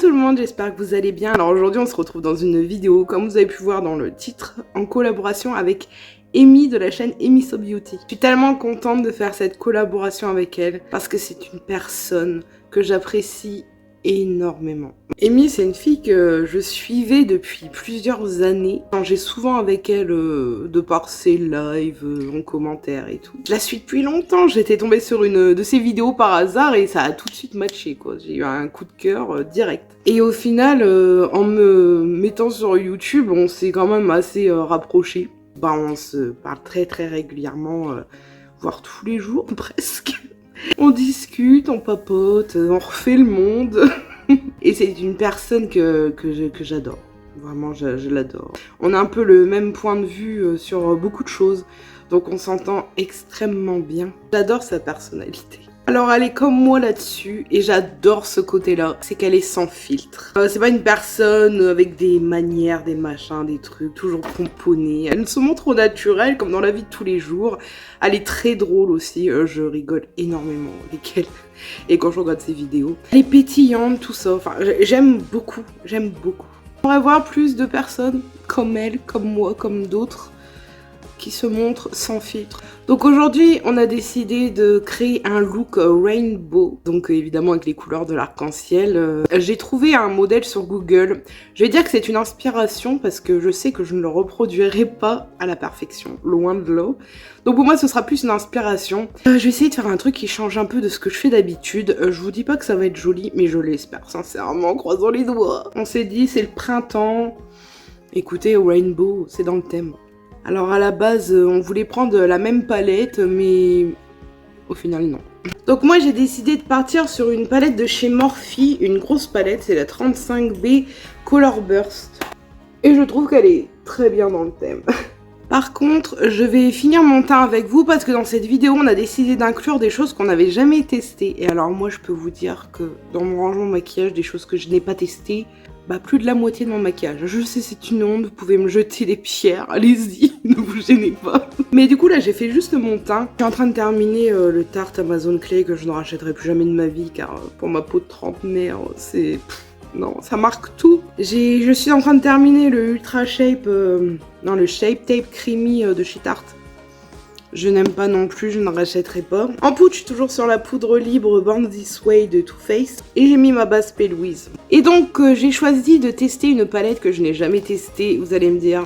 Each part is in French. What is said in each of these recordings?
tout le monde, j'espère que vous allez bien. Alors aujourd'hui on se retrouve dans une vidéo, comme vous avez pu voir dans le titre, en collaboration avec Amy de la chaîne Amy So Beauty. Je suis tellement contente de faire cette collaboration avec elle parce que c'est une personne que j'apprécie énormément. Amy, c'est une fille que je suivais depuis plusieurs années. J'ai souvent avec elle de par ses lives, en commentaire et tout. Je la suis depuis longtemps, j'étais tombée sur une de ses vidéos par hasard et ça a tout de suite matché quoi. J'ai eu un coup de cœur direct. Et au final, en me mettant sur YouTube, on s'est quand même assez rapprochés. Bah, on se parle très régulièrement, voire tous les jours presque. On discute, on papote, on refait le monde. Et c'est une personne que j'adore. Vraiment, je l'adore. On a un peu le même point de vue sur beaucoup de choses. Donc on s'entend extrêmement bien. J'adore sa personnalité. Alors elle est comme moi là-dessus et j'adore ce côté-là, c'est qu'elle est sans filtre. C'est pas une personne avec des manières, des machins, des trucs, toujours pomponnée. Elle se montre au naturel comme dans la vie de tous les jours. Elle est très drôle aussi, je rigole énormément avec elle. Et quand je regarde ses vidéos, elle est pétillante, tout ça, enfin j'aime beaucoup, j'aime beaucoup. J'aimerais voir plus de personnes comme elle, comme moi, comme d'autres, qui se montrent sans filtre. Donc aujourd'hui, on a décidé de créer un look rainbow, donc évidemment avec les couleurs de l'arc-en-ciel. J'ai trouvé un modèle sur Google. Je vais dire que c'est une inspiration parce que je sais que je ne le reproduirai pas à la perfection, loin de là. Donc pour moi, ce sera plus une inspiration. Je vais essayer de faire un truc qui change un peu de ce que je fais d'habitude. Je vous dis pas que ça va être joli, mais je l'espère sincèrement, croisons les doigts. On s'est dit, c'est le printemps. Écoutez, rainbow, c'est dans le thème. Alors à la base, on voulait prendre la même palette, mais au final non. Donc moi j'ai décidé de partir sur une palette de chez Morphe, une grosse palette, c'est la 35B Color Burst. Et je trouve qu'elle est très bien dans le thème. Par contre, je vais finir mon teint avec vous parce que dans cette vidéo, on a décidé d'inclure des choses qu'on n'avait jamais testées. Et alors moi, je peux vous dire que dans mon rangement maquillage, des choses que je n'ai pas testées, bah plus de la moitié de mon maquillage. Je sais, c'est une honte, vous pouvez me jeter des pierres, allez-y, ne vous gênez pas. Mais du coup, là, j'ai fait juste mon teint. Je suis en train de terminer le Tarte Amazon Clay que je ne rachèterai plus jamais de ma vie, car pour ma peau de trentenaire, c'est... non, ça marque tout. Je suis en train de terminer le Ultra Shape, non, le Shape Tape Creamy de chez Tarte. Je n'aime pas non plus, je ne rachèterai pas. En poudre, je suis toujours sur la poudre libre Born This Way de Too Faced. Et j'ai mis ma base P. Louise. Et donc, j'ai choisi de tester une palette que je n'ai jamais testée. Vous allez me dire,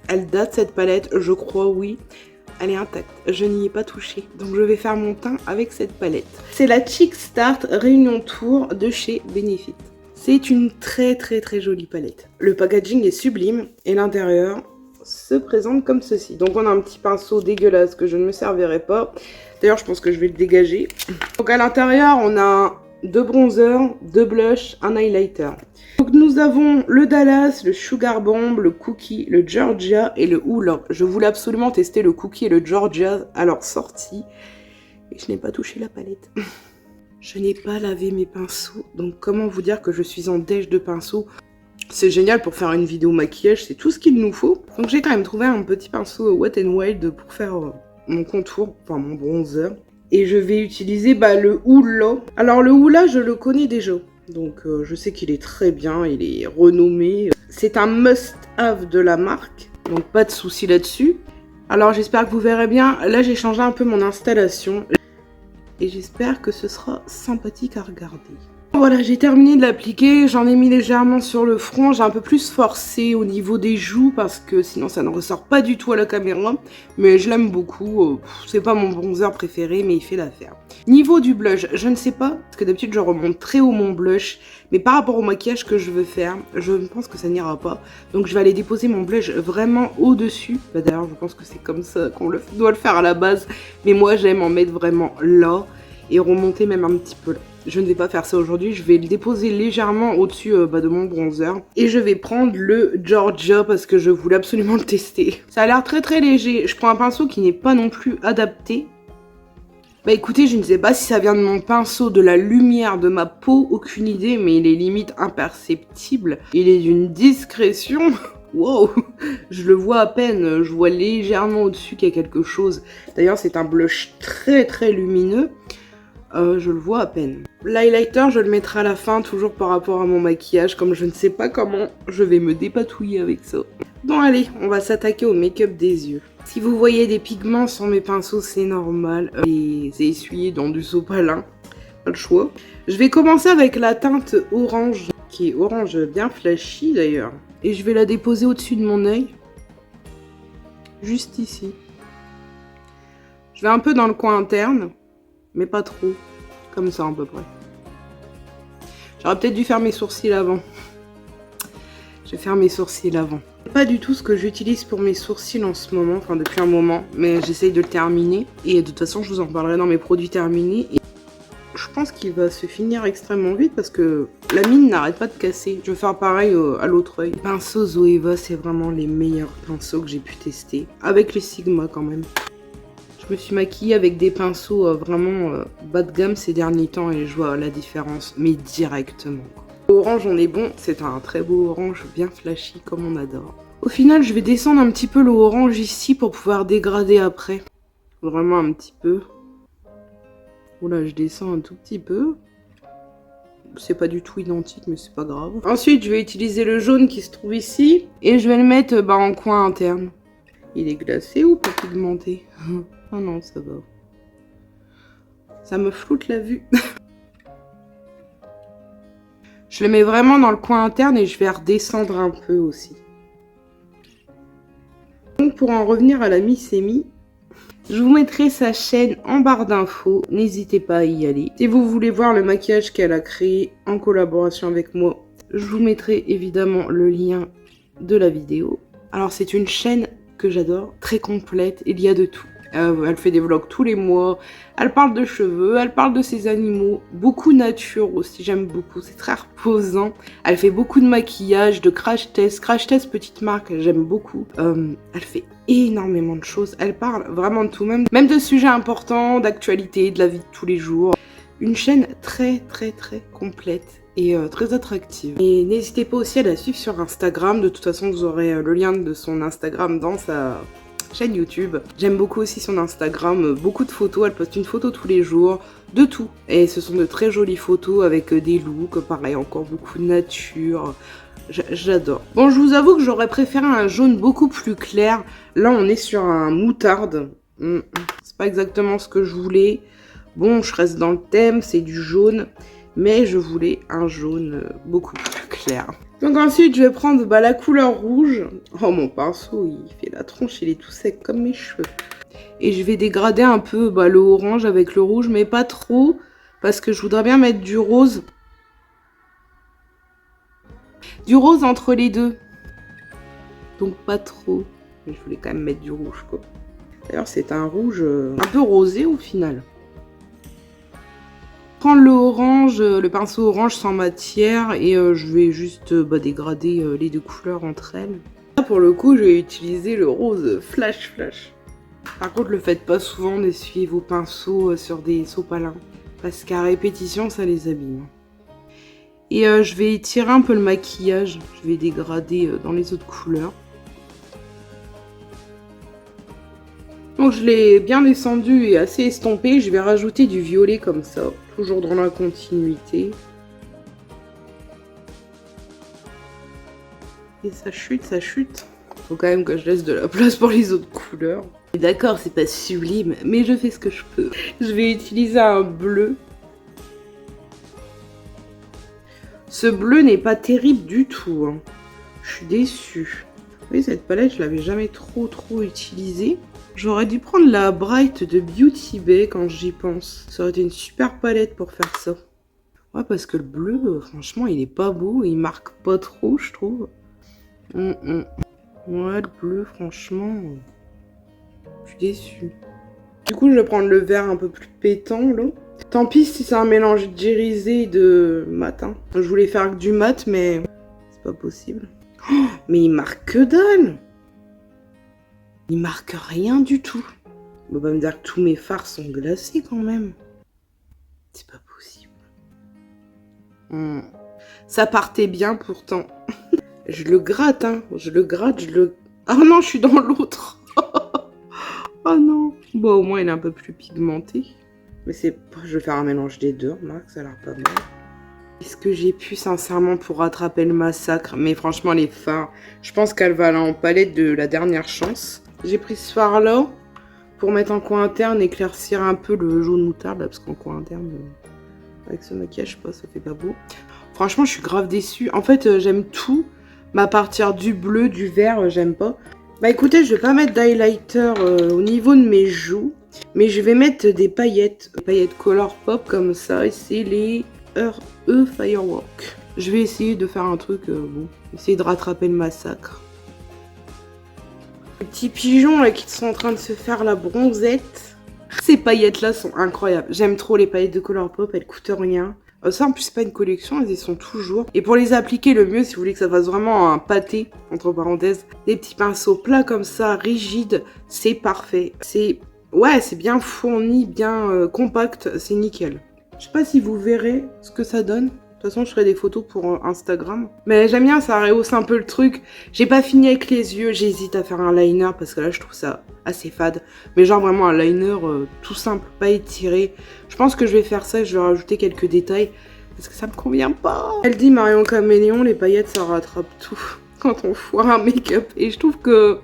elle date cette palette? Je crois oui. Elle est intacte, je n'y ai pas touché. Donc je vais faire mon teint avec cette palette. C'est la Cheek Start Réunion Tour de chez Benefit. C'est une très jolie palette. Le packaging est sublime et l'intérieur se présente comme ceci. Donc on a un petit pinceau dégueulasse que je ne me servirai pas. D'ailleurs je pense que je vais le dégager. Donc à l'intérieur on a 2 bronzers, 2 blushs, un highlighter. Donc nous avons le Dallas, le Sugar Bomb, le Cookie, le Georgia et le Hula. Je voulais absolument tester le Cookie et le Georgia à leur sortie. Et je n'ai pas touché la palette. Je n'ai pas lavé mes pinceaux. Donc comment vous dire que je suis en dèche de pinceaux? C'est génial pour faire une vidéo maquillage, c'est tout ce qu'il nous faut. Donc j'ai quand même trouvé un petit pinceau Wet n Wild pour faire mon contour, enfin mon bronzer. Et je vais utiliser le Hoola. Alors le Hoola, je le connais déjà. Donc je sais qu'il est très bien, il est renommé. C'est un must-have de la marque, donc pas de souci là-dessus. Alors j'espère que vous verrez bien. Là j'ai changé un peu mon installation. Et j'espère que ce sera sympathique à regarder. Voilà, j'ai terminé de l'appliquer, j'en ai mis légèrement sur le front, j'ai un peu plus forcé au niveau des joues parce que sinon ça ne ressort pas du tout à la caméra, mais je l'aime beaucoup, c'est pas mon bronzer préféré mais il fait l'affaire. Niveau du blush, je ne sais pas, parce que d'habitude je remonte très haut mon blush, mais par rapport au maquillage que je veux faire, je pense que ça n'ira pas, donc je vais aller déposer mon blush vraiment au-dessus. D'ailleurs je pense que c'est comme ça qu'on doit le faire à la base, mais moi j'aime en mettre vraiment là et remonter même un petit peu là. Je ne vais pas faire ça aujourd'hui, je vais le déposer légèrement au-dessus de mon bronzer. Et je vais prendre le Georgia parce que je voulais absolument le tester. Ça a l'air très léger, je prends un pinceau qui n'est pas non plus adapté. Bah écoutez, je ne sais pas si ça vient de mon pinceau, de la lumière, de ma peau, aucune idée, mais il est limite imperceptible. Il est d'une discrétion. Wow, je le vois à peine, je vois légèrement au-dessus qu'il y a quelque chose. D'ailleurs, c'est un blush très lumineux. je le vois à peine. L'highlighter, je le mettrai à la fin, toujours par rapport à mon maquillage, comme je ne sais pas comment je vais me dépatouiller avec ça. Bon allez, on va s'attaquer au make-up des yeux. Si vous voyez des pigments sur mes pinceaux, c'est normal. Les essuyer dans du sopalin, pas le choix. Je vais commencer avec la teinte orange, qui est orange bien flashy d'ailleurs. Et je vais la déposer au-dessus de mon œil. Juste ici. Je vais un peu dans le coin interne, mais pas trop. Comme ça à peu près. J'aurais peut-être dû faire mes sourcils avant. Je vais faire mes sourcils avant. Pas du tout ce que j'utilise pour mes sourcils en ce moment, enfin depuis un moment, mais j'essaye de le terminer. Et de toute façon, je vous en parlerai dans mes produits terminés. Et je pense qu'il va se finir extrêmement vite parce que la mine n'arrête pas de casser. Je vais faire pareil à l'autre œil. Les pinceaux Zoeva, c'est vraiment les meilleurs pinceaux que j'ai pu tester. Avec les Sigma quand même. Je me suis maquillée avec des pinceaux vraiment bas de gamme ces derniers temps et je vois la différence, mais directement. L'orange, on est bon, c'est un très beau orange bien flashy comme on adore. Au final, je vais descendre un petit peu le orange ici pour pouvoir dégrader après. Vraiment un petit peu. Oula, je descends un tout petit peu. C'est pas du tout identique, mais c'est pas grave. Ensuite, je vais utiliser le jaune qui se trouve ici et je vais le mettre en coin interne. Il est glacé ou pas pigmenté? Oh non, ça va. Ça me floute la vue. Je le mets vraiment dans le coin interne et je vais redescendre un peu aussi. Donc pour en revenir à la Miss Amy, je vous mettrai sa chaîne en barre d'infos. N'hésitez pas à y aller. Si vous voulez voir le maquillage qu'elle a créé en collaboration avec moi, je vous mettrai évidemment le lien de la vidéo. Alors c'est une chaîne que j'adore, très complète, il y a de tout. Elle fait des vlogs tous les mois, elle parle de cheveux, elle parle de ses animaux, beaucoup nature aussi, j'aime beaucoup, c'est très reposant. Elle fait beaucoup de maquillage, de crash test petite marque, j'aime beaucoup. Elle fait énormément de choses, elle parle vraiment de tout, même de sujets importants, d'actualité, de la vie de tous les jours. Une chaîne très complète et très attractive. Et n'hésitez pas aussi à la suivre sur Instagram, de toute façon vous aurez le lien de son Instagram dans sa chaîne YouTube. J'aime beaucoup aussi son Instagram, beaucoup de photos, elle poste une photo tous les jours, de tout. Et ce sont de très jolies photos avec des looks, pareil, encore beaucoup de nature. J'adore. Bon, je vous avoue que j'aurais préféré un jaune beaucoup plus clair. Là, on est sur un moutarde. C'est pas exactement ce que je voulais. Bon, je reste dans le thème, c'est du jaune. Mais je voulais un jaune beaucoup plus clair. Donc ensuite, je vais prendre la couleur rouge. Oh, mon pinceau, il fait la tronche, il est tout sec comme mes cheveux. Et je vais dégrader un peu le orange avec le rouge, mais pas trop. Parce que je voudrais bien mettre du rose. Du rose entre les deux. Donc pas trop. Mais je voulais quand même mettre du rouge, quoi. D'ailleurs, c'est un rouge un peu rosé au final. Prendre le orange, le pinceau orange sans matière et je vais juste dégrader les deux couleurs entre elles. Là pour le coup je vais utiliser le rose flash. Par contre le faites pas souvent d'essuyer vos pinceaux sur des sopalins parce qu'à répétition ça les abîme. Et je vais étirer un peu le maquillage, je vais dégrader dans les autres couleurs. Donc je l'ai bien descendu et assez estompé, je vais rajouter du violet comme ça, toujours dans la continuité. Et ça chute. Faut quand même que je laisse de la place pour les autres couleurs. D'accord, c'est pas sublime, mais je fais ce que je peux. Je vais utiliser un bleu. Ce bleu n'est pas terrible du tout, hein. Je suis déçue. Vous voyez, cette palette, je l'avais jamais trop utilisée. J'aurais dû prendre la Bright de Beauty Bay quand j'y pense. Ça aurait été une super palette pour faire ça. Ouais, parce que le bleu, franchement, il est pas beau. Il marque pas trop, je trouve. Ouais, le bleu, franchement, je suis déçue. Du coup, je vais prendre le vert un peu plus pétant, là. Tant pis si c'est un mélange d'irisé et de mat. Hein. Je voulais faire que du mat, mais c'est pas possible. Oh, mais il marque que dalle! Il marque rien du tout. On va pas me dire que tous mes fards sont glacés quand même. C'est pas possible. Ça partait bien pourtant. Je le gratte, hein. Je le gratte, Ah non, je suis dans l'autre. Oh non. Bon, au moins, il est un peu plus pigmenté. Mais je vais faire un mélange des deux, remarque, ça a l'air pas mal. Est-ce que j'ai pu sincèrement pour rattraper le massacre? Mais franchement, les fards, je pense qu'elle va aller en palette de la dernière chance. J'ai pris ce fard là pour mettre en coin interne, éclaircir un peu le jaune moutarde là, parce qu'en coin interne, avec ce maquillage, je sais pas, ça fait pas beau. Franchement, je suis grave déçue. En fait, j'aime tout, mais à partir du bleu, du vert, j'aime pas. Bah écoutez, je vais pas mettre d'highlighter au niveau de mes joues, mais je vais mettre des paillettes Colourpop comme ça, et c'est les E Firework. Je vais essayer de faire un truc, bon, essayer de rattraper le massacre. Les petits pigeons là qui sont en train de se faire la bronzette. Ces paillettes là sont incroyables. J'aime trop les paillettes de Colourpop, elles coûtent rien. Ça en plus c'est pas une collection, elles y sont toujours. Et pour les appliquer le mieux, si vous voulez que ça fasse vraiment un pâté, entre parenthèses, des petits pinceaux plats comme ça, rigides, c'est parfait. Ouais, c'est bien fourni, bien compact, c'est nickel. Je sais pas si vous verrez ce que ça donne. De toute façon, je ferai des photos pour Instagram. Mais j'aime bien, ça rehausse un peu le truc. J'ai pas fini avec les yeux, j'hésite à faire un liner parce que là, je trouve ça assez fade. Mais genre vraiment un liner tout simple, pas étiré. Je pense que je vais faire ça, je vais rajouter quelques détails parce que ça me convient pas. Elle dit Marion Caméléon, les paillettes, ça rattrape tout quand on foire un make-up. Et je trouve que,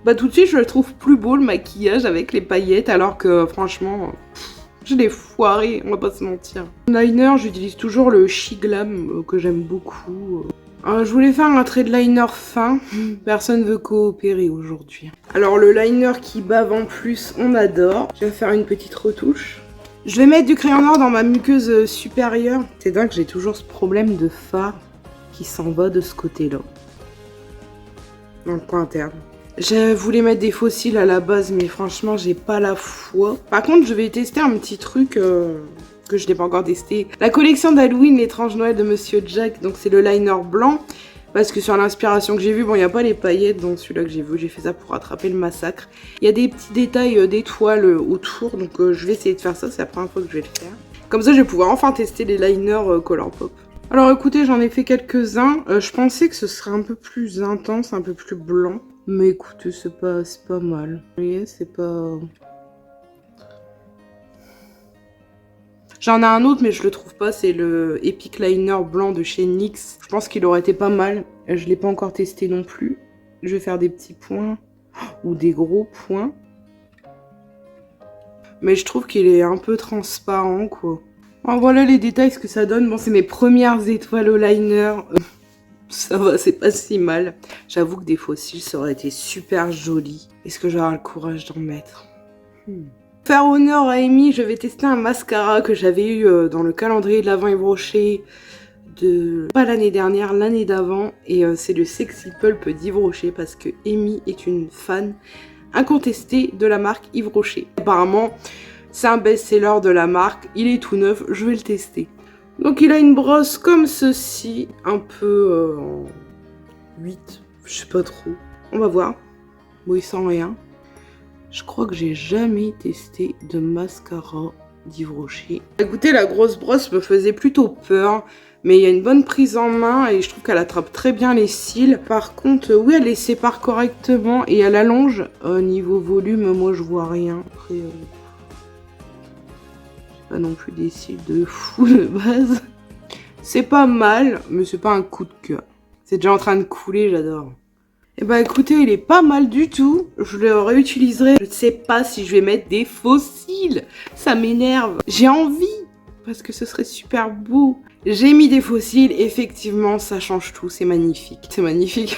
bah tout de suite, je le trouve plus beau le maquillage avec les paillettes alors que franchement... je l'ai foiré, on va pas se mentir. Liner, j'utilise toujours le She Glam que j'aime beaucoup. Je voulais faire un trait de liner fin. Personne veut coopérer aujourd'hui. Alors le liner qui bave en plus, on adore. Je vais faire une petite retouche. Je vais mettre du crayon noir dans ma muqueuse supérieure. C'est dingue, j'ai toujours ce problème de fard qui s'en va de ce côté-là. Dans le coin interne. Je voulais mettre des fossiles à la base, mais franchement, j'ai pas la foi. Par contre, je vais tester un petit truc que je n'ai pas encore testé. La collection d'Halloween, l'étrange Noël de Monsieur Jack. Donc, c'est le liner blanc. Parce que sur l'inspiration que j'ai vue, bon, il n'y a pas les paillettes dans celui-là que j'ai vu. J'ai fait ça pour rattraper le massacre. Il y a des petits détails d'étoiles autour. Donc, je vais essayer de faire ça. C'est la première fois que je vais le faire. Comme ça, je vais pouvoir enfin tester les liners Colourpop. Alors, écoutez, j'en ai fait quelques-uns. Je pensais que ce serait un peu plus intense, un peu plus blanc. Mais écoutez, c'est pas mal. Vous voyez, c'est pas... J'en ai un autre, mais je le trouve pas. C'est le Epic Liner blanc de chez NYX. Je pense qu'il aurait été pas mal. Je l'ai pas encore testé non plus. Je vais faire des petits points. Ou des gros points. Mais je trouve qu'il est un peu transparent, quoi. Alors voilà les détails, ce que ça donne. Bon, c'est mes premières étoiles au liner. Ça va, c'est pas si mal. J'avoue que des fossiles, ça aurait été super joli. Est-ce que j'aurai le courage d'en mettre? Pour faire honneur à Amy, je vais tester un mascara que j'avais eu dans le calendrier de l'Avent Yves Rocher de... pas l'année dernière, l'année d'avant. Et c'est le Sexy Pulp d'Yves Rocher parce que Amy est une fan incontestée de la marque Yves Rocher. Apparemment, c'est un best-seller de la marque. Il est tout neuf, je vais le tester. Donc il a une brosse comme ceci, un peu en 8, je sais pas trop. On va voir. Bon, il sent rien. Je crois que j'ai jamais testé de mascara d'Yves Rocher. Écoutez, la grosse brosse me faisait plutôt peur, mais il y a une bonne prise en main et je trouve qu'elle attrape très bien les cils. Par contre, oui, elle les sépare correctement et elle allonge. Niveau volume, moi je vois rien. Après, pas non plus des cils de fou de base. C'est pas mal, mais c'est pas un coup de cœur. C'est déjà en train de couler, j'adore. Et bah écoutez, il est pas mal du tout. Je le réutiliserai. Je ne sais pas si je vais mettre des faux cils. Ça m'énerve. J'ai envie, parce que ce serait super beau. J'ai mis des faux cils, effectivement, ça change tout. C'est magnifique. C'est magnifique.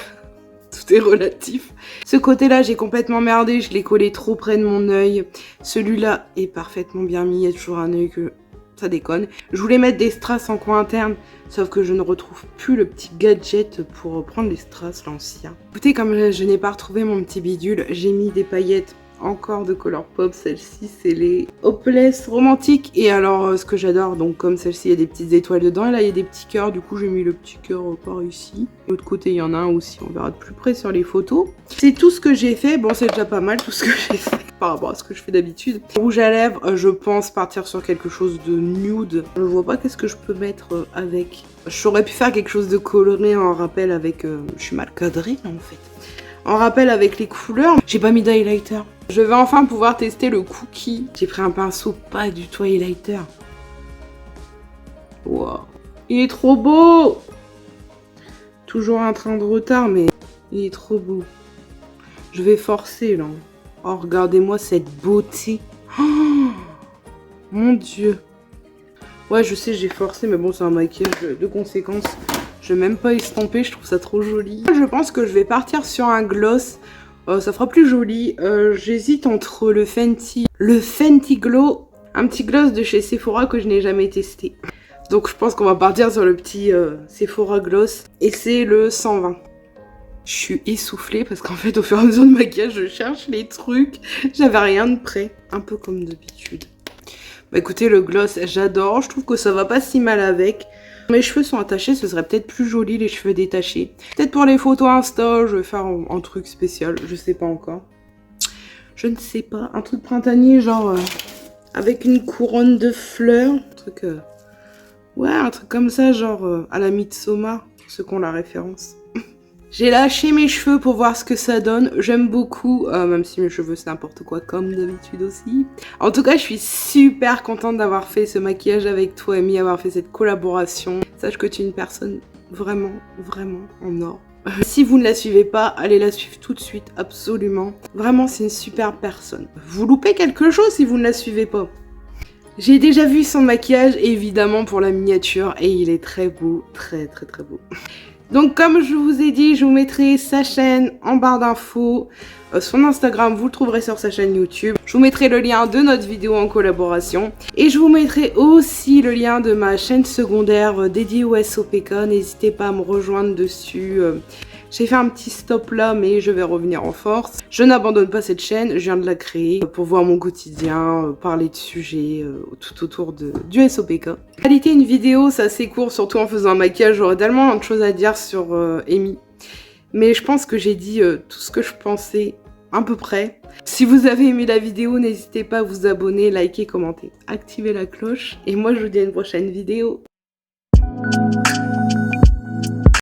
Tout est relatif. Ce côté-là, j'ai complètement merdé. Je l'ai collé trop près de mon œil. Celui-là est parfaitement bien mis. Il y a toujours un œil que... ça déconne. Je voulais mettre des strass en coin interne, sauf que je ne retrouve plus le petit gadget pour prendre les strass, l'ancien. Écoutez, comme je n'ai pas retrouvé mon petit bidule, j'ai mis des paillettes encore de Colourpop. Celle-ci, c'est les Hopeless romantiques. Et alors, ce que j'adore, donc comme celle-ci, il y a des petites étoiles dedans. Et là, il y a des petits cœurs. Du coup, j'ai mis le petit cœur par ici. De l'autre côté, il y en a un aussi. On verra de plus près sur les photos. C'est tout ce que j'ai fait. Bon, c'est déjà pas mal tout ce que j'ai fait par rapport à ce que je fais d'habitude. Rouge à lèvres, je pense partir sur quelque chose de nude. Je vois pas qu'est-ce que je peux mettre avec. J'aurais pu faire quelque chose de coloré en rappel avec... je suis mal cadrée, là, en fait. en rappel avec les couleurs. J'ai pas mis d'highlighter. Je vais enfin pouvoir tester le cookie. J'ai pris un pinceau pas du tout highlighter. Wow. Il est trop beau! Toujours un train de retard, mais il est trop beau. Je vais forcer, là. Oh, regardez-moi cette beauté. Oh, mon Dieu. Ouais, je sais, j'ai forcé, mais bon, c'est un maquillage de conséquence. Je vais même pas estomper, je trouve ça trop joli. Je pense que je vais partir sur un gloss. Ça fera plus joli. J'hésite entre le Fenty Glow, un petit gloss de chez Sephora que je n'ai jamais testé. Donc je pense qu'on va partir sur le petit Sephora Gloss. Et c'est le 120. Je suis essoufflée parce qu'en fait, au fur et à mesure de maquillage, je cherche les trucs. J'avais rien de prêt. Un peu comme d'habitude. Bah écoutez, le gloss, j'adore. Je trouve que ça va pas si mal avec. Mes cheveux sont attachés, ce serait peut-être plus joli les cheveux détachés. Peut-être pour les photos Insta, je vais faire un truc spécial. Je sais pas encore. Je ne sais pas. Un truc printanier, genre avec une couronne de fleurs. Un truc... ouais, un truc comme ça, genre à la Midsommar, pour ceux qui ont la référence. J'ai lâché mes cheveux pour voir ce que ça donne. J'aime beaucoup, même si mes cheveux c'est n'importe quoi comme d'habitude aussi. En tout cas, je suis super contente d'avoir fait ce maquillage avec toi, Amy, avoir fait cette collaboration. Sache que tu es une personne vraiment, vraiment en or. Si vous ne la suivez pas, allez la suivre tout de suite, absolument. Vraiment, c'est une super personne. Vous loupez quelque chose si vous ne la suivez pas. J'ai déjà vu son maquillage, évidemment, pour la miniature, et il est très beau, très très très beau. Donc comme je vous ai dit, je vous mettrai sa chaîne en barre d'infos, son Instagram, vous le trouverez sur sa chaîne YouTube. Je vous mettrai le lien de notre vidéo en collaboration. Et je vous mettrai aussi le lien de ma chaîne secondaire dédiée au SOPK. N'hésitez pas à me rejoindre dessus. J'ai fait un petit stop là, mais je vais revenir en force. Je n'abandonne pas cette chaîne, je viens de la créer pour voir mon quotidien, parler de sujets tout autour du SOPK. En réalité, une vidéo, c'est assez court, surtout en faisant un maquillage, j'aurais tellement de choses à dire sur Amy. Mais je pense que j'ai dit tout ce que je pensais à peu près. Si vous avez aimé la vidéo, n'hésitez pas à vous abonner, liker, commenter, activer la cloche. Et moi, je vous dis à une prochaine vidéo.